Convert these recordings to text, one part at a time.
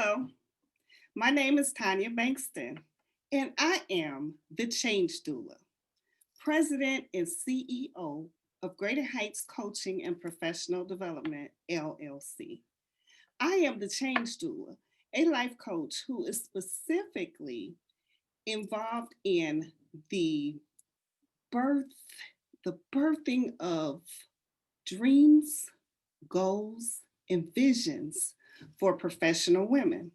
Hello, my name is Tanya Bankston, and I am the Change Doula, President and CEO of Greater Heights Coaching and Professional Development, LLC. I am the Change Doula, a life coach who is specifically involved in the birth, the birthing of dreams, goals, and visions for professional women.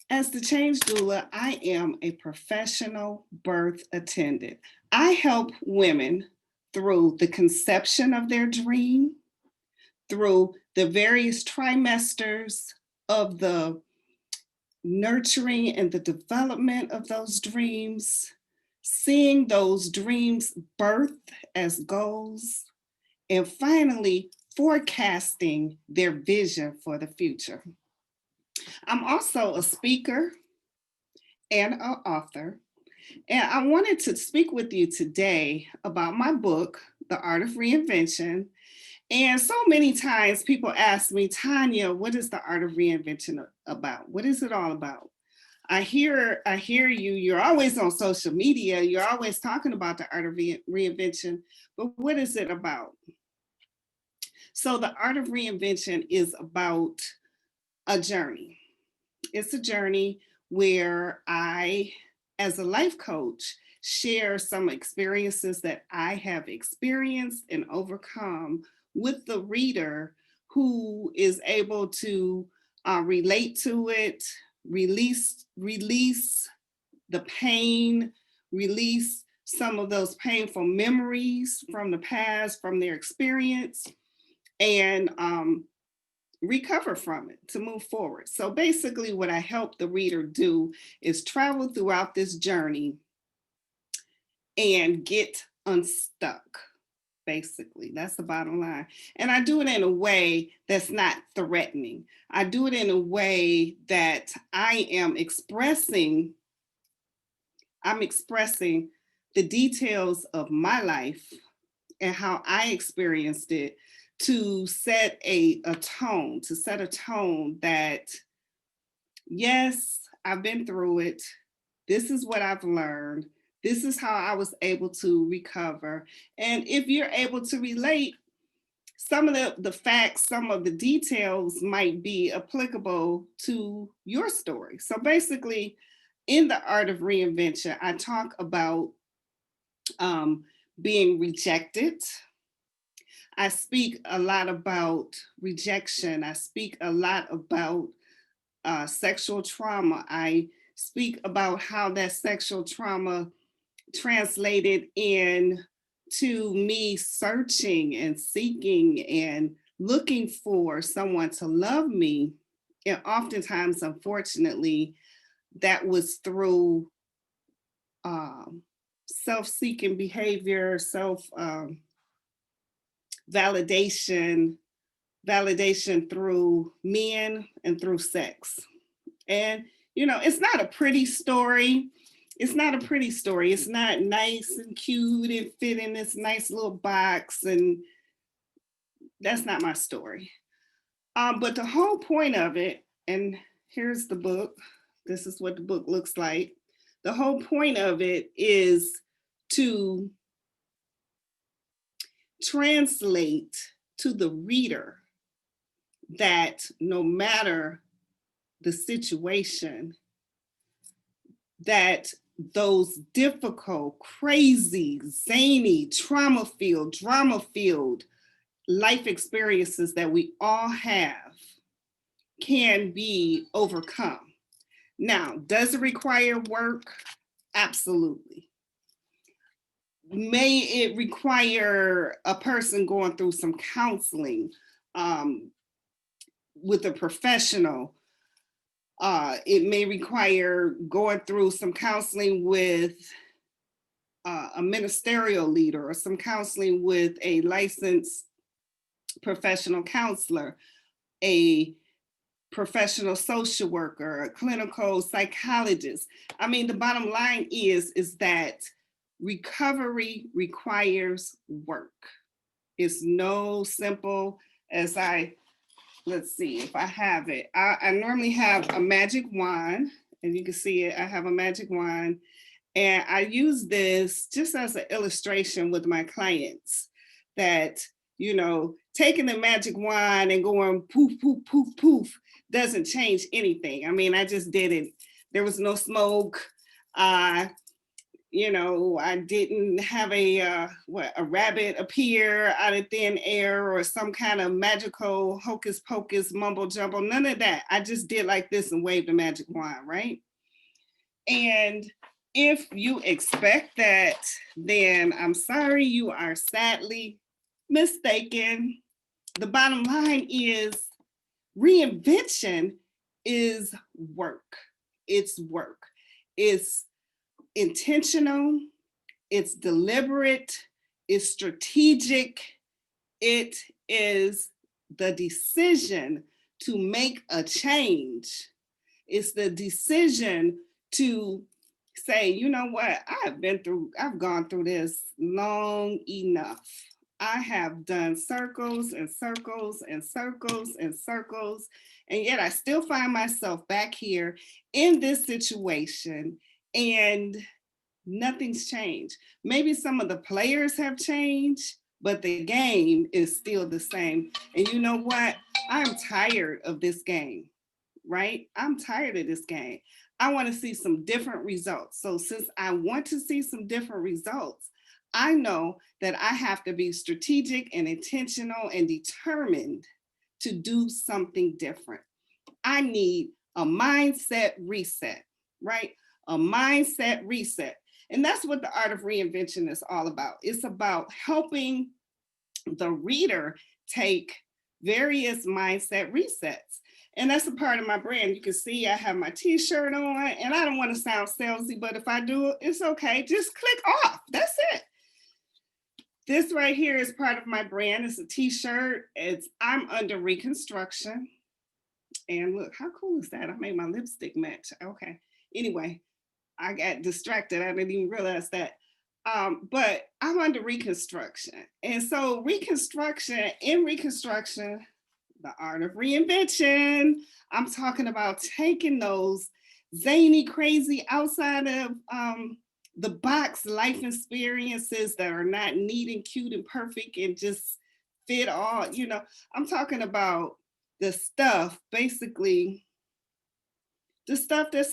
As the Change Doula, I am a professional birth attendant. I help women through the conception of their dream, through the various trimesters of the nurturing and the development of those dreams, seeing those dreams birth as goals, and finally forecasting their vision for the future. I'm also a speaker and an author, and I wanted to speak with you today about my book, The Art of Reinvention. And so many times people ask me, Tanya, what is the art of reinvention about? What is it all about? I hear you, you're always on social media, you're always talking about the art of reinvention, but what is it about? So the art of reinvention is about a journey. It's a journey where I, as a life coach, share some experiences that I have experienced and overcome with the reader who is able to relate to it, release the pain, release some of those painful memories from the past, from their experience, and recover from it to move forward. So basically, what I help the reader do is travel throughout this journey and get unstuck. Basically, that's the bottom line. And I do it in a way that's not threatening. I do it in a way that I'm expressing the details of my life and how I experienced it to set a tone, that, yes, I've been through it. This is what I've learned. This is how I was able to recover. And if you're able to relate, some of the facts, some of the details might be applicable to your story. So basically, in the art of reinvention, I talk about being rejected. I speak a lot about rejection. I speak a lot about sexual trauma. I speak about how that sexual trauma translated in to me searching and seeking and looking for someone to love me. And oftentimes, unfortunately, that was through self-seeking behavior, validation, validation through men and through sex. And, it's not a pretty story. It's not a pretty story. It's not nice and cute and fit in this nice little box. And that's not my story. But the whole point of it, and here's the book. This is what the book looks like. The whole point of it is to translate to the reader that no matter the situation, that those difficult, crazy, zany, trauma-filled, drama-filled life experiences that we all have can be overcome. Now, does it require work? Absolutely. May it require a person going through some counseling with a professional? It may require going through some counseling with a ministerial leader or some counseling with a licensed professional counselor, a professional social worker, a clinical psychologist. I mean, the bottom line is that recovery requires work. It's no simple as I let's see if I have it. I normally have a magic wand, and you can see it. I have a magic wand, and I use this just as an illustration with my clients that, you know, taking the magic wand and going poof, poof, poof, poof doesn't change anything. I mean, I just did it. There was no smoke. You know, I didn't have a rabbit appear out of thin air or some kind of magical hocus pocus mumbo jumbo, none of that. I just did like this and waved a magic wand, right? And if you expect that, then I'm sorry, you are sadly mistaken. The bottom line is reinvention is work. It's work. It's intentional, it's deliberate, it's strategic. It is the decision to make a change. It's the decision to say, you know what, I've gone through this long enough. I have done circles and circles and circles and circles, and yet I still find myself back here in this situation, and nothing's changed. Maybe some of the players have changed, but the game is still the same. And you know what? I'm tired of this game, right? I'm tired of this game. I want to see some different results. So since I want to see some different results, I know that I have to be strategic and intentional and determined to do something different. I need a mindset reset, right? A mindset reset. And that's what the Art of Reinvention is all about. It's about helping the reader take various mindset resets. And that's a part of my brand. You can see I have my t-shirt on, and I don't want to sound salesy, but if I do, it's okay. Just click off. That's it. This right here is part of my brand. It's a t-shirt. It's I'm under reconstruction. And look, how cool is that? I made my lipstick match. Okay. Anyway, I got distracted. I didn't even realize that. But I'm under reconstruction. And so in reconstruction, the art of reinvention, I'm talking about taking those zany, crazy, outside of the box life experiences that are not neat and cute and perfect and just fit all, you know, I'm talking about the stuff, basically, the stuff that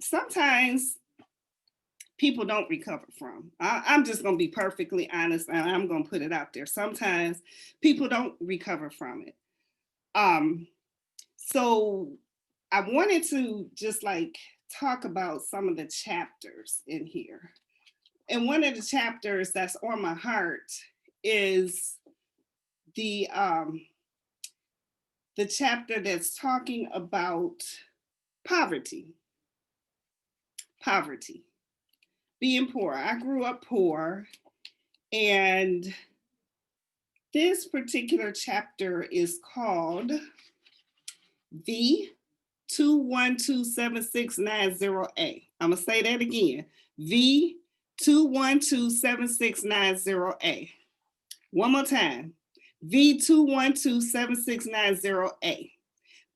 sometimes people don't recover from. I'm just going to be perfectly honest, and I'm going to put it out there. Sometimes people don't recover from it. So I wanted to just like talk about some of the chapters in here. And one of the chapters that's on my heart is the chapter that's talking about poverty. Poverty. Being poor. I grew up poor, and this particular chapter is called V2127690A. I'm going to say that again. V2127690A. One more time. V2127690A.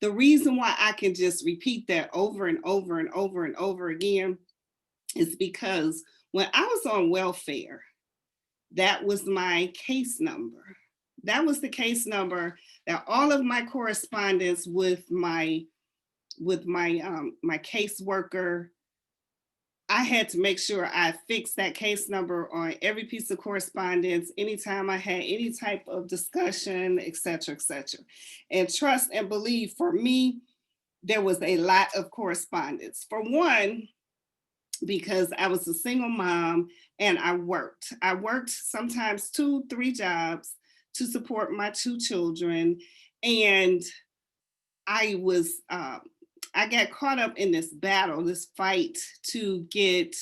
The reason why I can just repeat that over and over and over and over again is because when I was on welfare, that was my case number. That was the case number that all of my correspondence with my caseworker, I had to make sure I fixed that case number on every piece of correspondence, anytime I had any type of discussion, et cetera, et cetera. And trust and believe, for me, there was a lot of correspondence. For one, because I was a single mom and I worked. I worked sometimes 2-3 jobs to support my 2 children. And I got caught up in this battle, this fight to get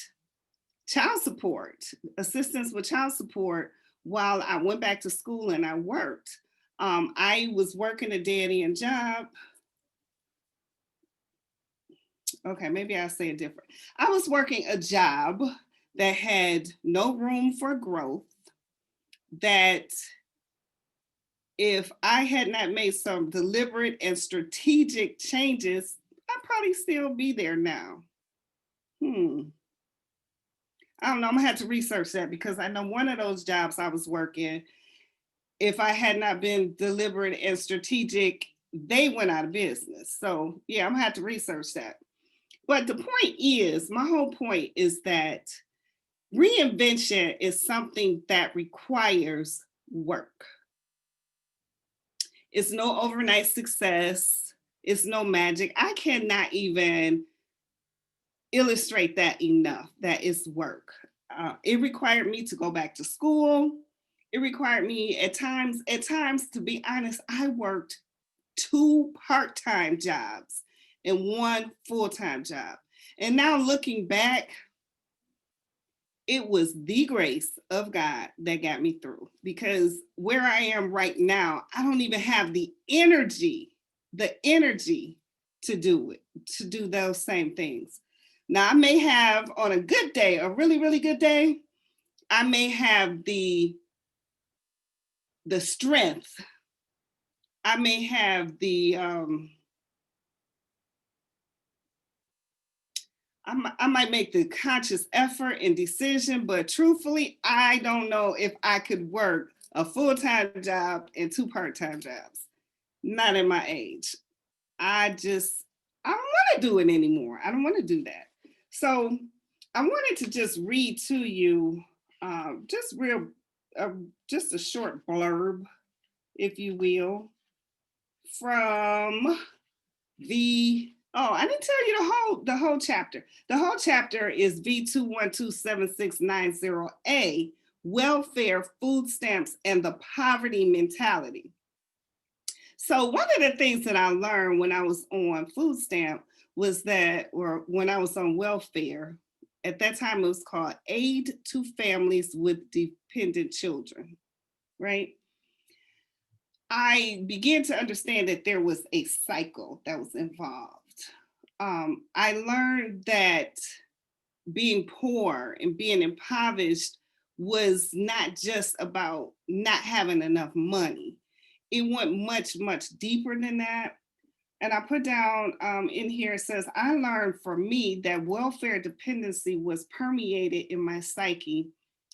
child support, assistance with child support while I went back to school and I worked. I was working a dead-end job. Okay, maybe I'll say it different. I was working a job that had no room for growth, that if I had not made some deliberate and strategic changes, I'd probably still be there now. I don't know. I'm gonna have to research that because I know one of those jobs I was working, if I had not been deliberate and strategic, they went out of business. So yeah, I'm gonna have to research that. But the point is, my whole point is that reinvention is something that requires work. It's no overnight success. It's no magic. I cannot even illustrate that enough. That is work. It required me to go back to school. It required me at times, to be honest, I worked 2 part-time jobs and 1 full-time job. And now looking back, it was the grace of God that got me through, because where I am right now, I don't even have the energy to do it, to do those same things. Now, I may have on a good day, a really, really good day, I may have the strength. I may have the I might make the conscious effort and decision, but truthfully, I don't know if I could work a full-time job and 2 part-time jobs. Not at my age. I don't want to do it anymore. I don't want to do that. So I wanted to just read to you just a short blurb, if you will, from I didn't tell you the whole chapter. The whole chapter is V2127690A, welfare, food stamps, and the poverty mentality. So one of the things that I learned when I was on food stamp was that, or when I was on welfare, at that time it was called Aid to Families with Dependent Children, right? I began to understand that there was a cycle that was involved. I learned that being poor and being impoverished was not just about not having enough money. It went much, much deeper than that. And I put down in here, it says, I learned for me that welfare dependency was permeated in my psyche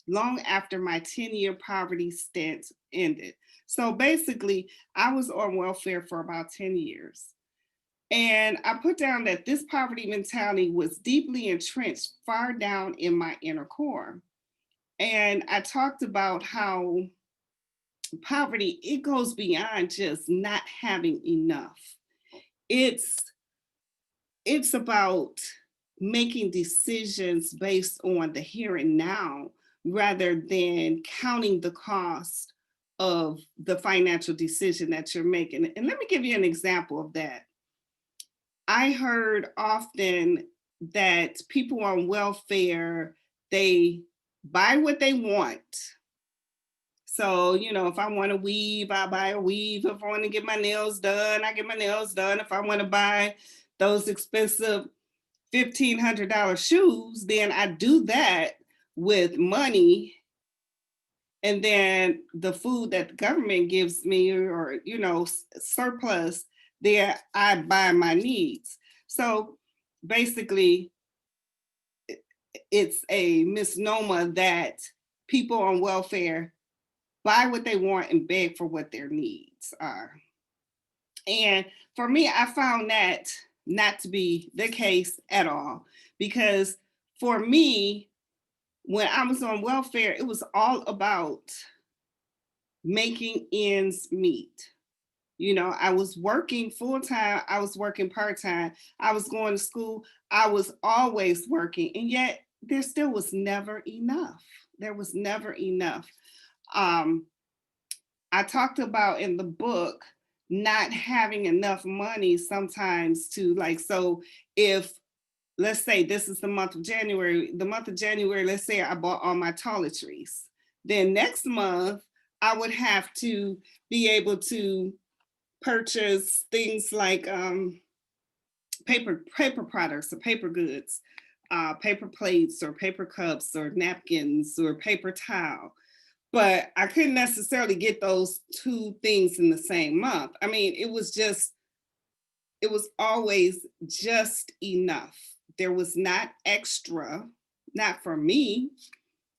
long after my 10-year poverty stint ended. So basically, I was on welfare for about 10 years. And I put down that this poverty mentality was deeply entrenched far down in my inner core. And I talked about how poverty, it goes beyond just not having enough. It's about making decisions based on the here and now rather than counting the cost of the financial decision that you're making. And let me give you an example of that. I heard often that people on welfare, they buy what they want. So, if I want to weave, I buy a weave. If I want to get my nails done, I get my nails done. If I want to buy those expensive $1,500 shoes, then I do that with money. And then the food that the government gives me, or, surplus, there I buy my needs. So basically, it's a misnomer that people on welfare buy what they want and beg for what their needs are. And for me, I found that not to be the case at all, because for me, when I was on welfare, it was all about making ends meet. I was working full time, I was working part time, I was going to school, I was always working, and yet there still was never enough. There was never enough. I talked about in the book not having enough money sometimes to, like, so if, let's say this is the month of January, let's say I bought all my toiletries. Then next month, I would have to be able to purchase things like paper products or paper goods, paper plates or paper cups or napkins or paper towel. but I couldn't necessarily get those two things in the same month. I mean, it was always just enough. There was not extra, not for me,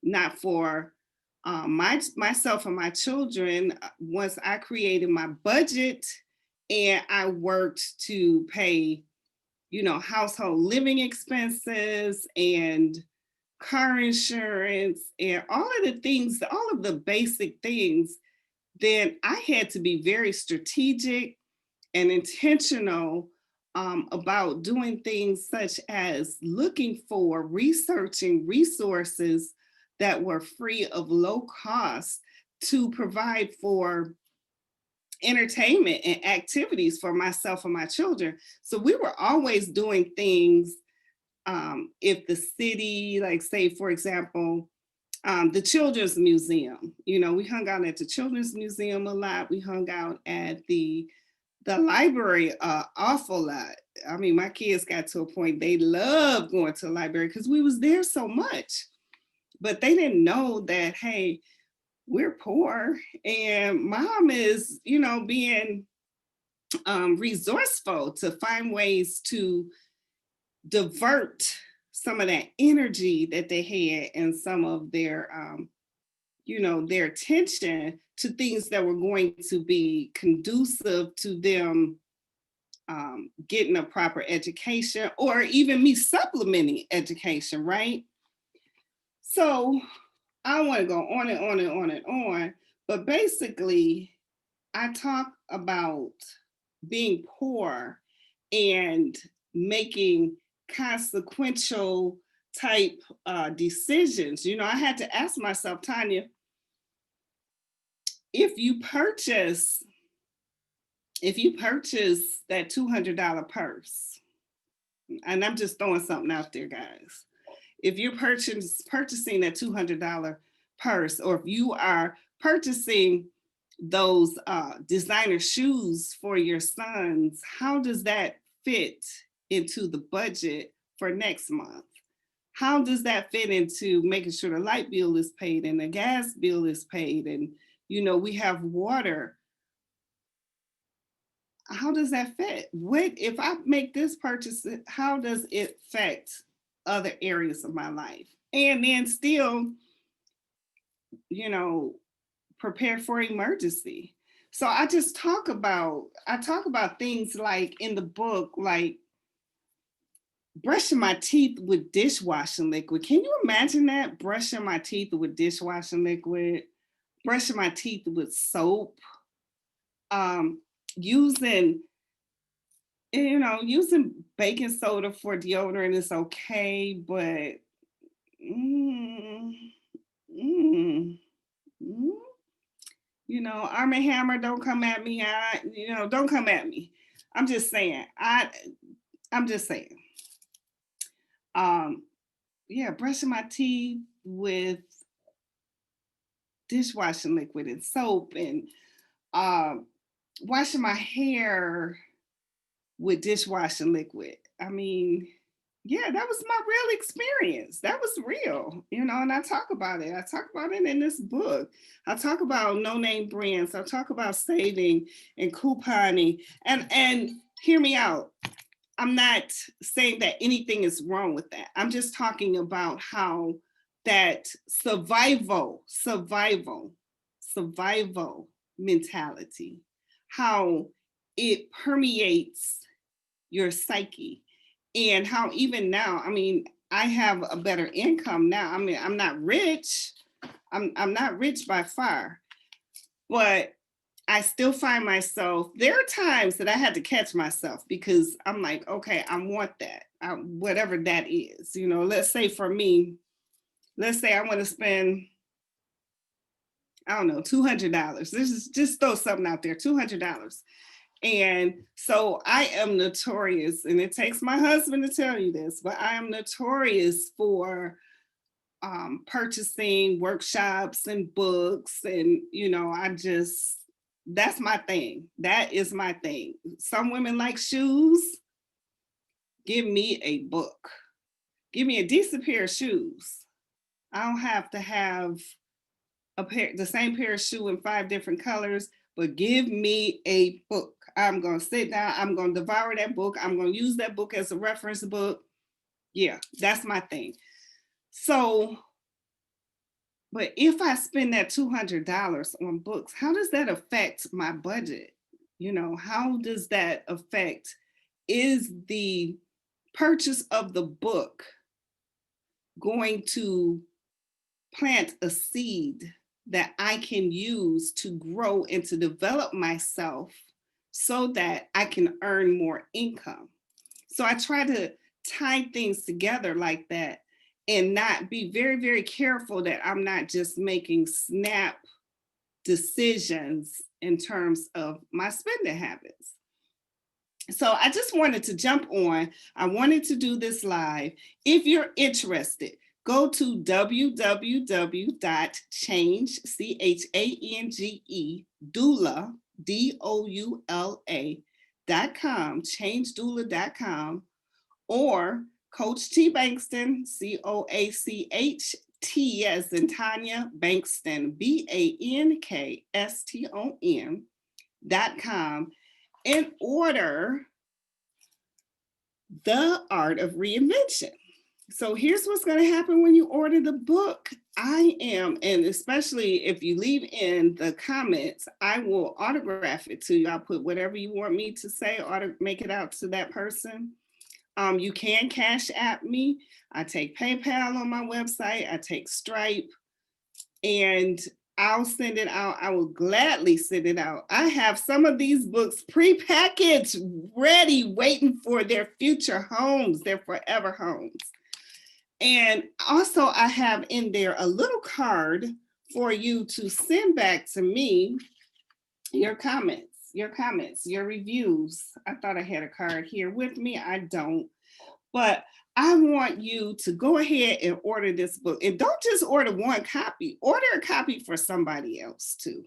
not for myself and my children. Once I created my budget and I worked to pay, household living expenses and car insurance and all of the things, all of the basic things, then I had to be very strategic and intentional about doing things such as looking for researching resources that were free of low cost to provide for entertainment and activities for myself and my children. So we were always doing things. If the city, like say, for example, the Children's Museum, we hung out at the Children's Museum a lot. We hung out at the library awful lot. I mean, my kids got to a point they loved going to the library because we was there so much. But they didn't know that, hey, we're poor and mom is, being resourceful to find ways to divert some of that energy that they had and some of their their attention to things that were going to be conducive to them getting a proper education, or even me supplementing education, right? So I want to go on and on and on and on, but basically I talk about being poor and making consequential type decisions. I had to ask myself, Tanya, if you purchase that $200 purse, and I'm just throwing something out there, guys. If you're purchasing that $200 purse, or if you are purchasing those designer shoes for your sons, how does that fit into the budget for next month? How does that fit into making sure the light bill is paid and the gas bill is paid and we have water? How does that fit? What if I make this purchase, how does it affect other areas of my life? And then still, prepare for emergency. So I talk about things like in the book, like brushing my teeth with dishwashing liquid. Can you imagine that? Brushing my teeth with dishwashing liquid, brushing my teeth with soap, using using baking soda for deodorant is okay, but mm, mm, mm, Arm& Hammer, don't come at me. Don't come at me. I'm just saying. I'm just saying. Yeah, brushing my teeth with dishwashing liquid and soap, and washing my hair with dishwashing liquid. I mean, yeah, that was my real experience. That was real, and I talk about it. I talk about it in this book. I talk about no-name brands. I talk about saving and couponing. And hear me out. I'm not saying that anything is wrong with that. I'm just talking about how that survival mentality, how it permeates your psyche, and how even now, I mean, I have a better income now. I mean, I'm not rich. I'm not rich by far, but I still find myself, there are times that I had to catch myself because I'm like, okay, I want that, whatever that is. Let's say for me, let's say I want to spend, I don't know, $200. This is just throw something out there, $200. And so I am notorious, and it takes my husband to tell you this, but I am notorious for purchasing workshops and books. And, that's my thing. That is my thing. Some women like shoes. Give me a book. Give me a decent pair of shoes. I don't have to have the same pair of shoe in 5 different colors, but give me a book. I'm going to sit down. I'm going to devour that book. I'm going to use that book as a reference book. Yeah, that's my thing. So, but if I spend that $200 on books, how does that affect my budget? You know, how does that affect, is the purchase of the book going to plant a seed that I can use to grow and to develop myself so that I can earn more income? So I try to tie things together like that and not be very, very careful that I'm not just making snap decisions in terms of my spending habits. So I just wanted to jump on. I wanted to do this live. If you're interested, go to www.change, CHANGE, Doula, DOULA.com, changedoula.com, or Coach T Bankston, COACHT as in Tanya, Bankston, BANKSTON.com, and order The Art of Reinvention. So here's what's going to happen when you order the book. I am, and especially if you leave in the comments, I will autograph it to you. I'll put whatever you want me to say, make it out to that person. You can Cash App me. I take PayPal on my website. I take Stripe, and I'll send it out. I will gladly send it out. I have some of these books pre-packaged, ready, waiting for their future homes, their forever homes. And also I have in there a little card for you to send back to me your comments, your reviews. I thought I had a card here with me. I don't, but I want you to go ahead and order this book. And don't just order one copy, order a copy for somebody else too.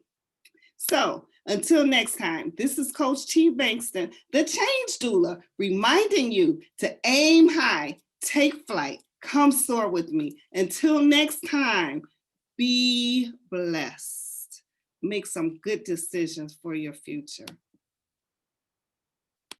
So until next time, this is Coach T Bankston, the Change Doula, reminding you to aim high, take flight, come soar with me. Until next time, be blessed. Make some good decisions for your future.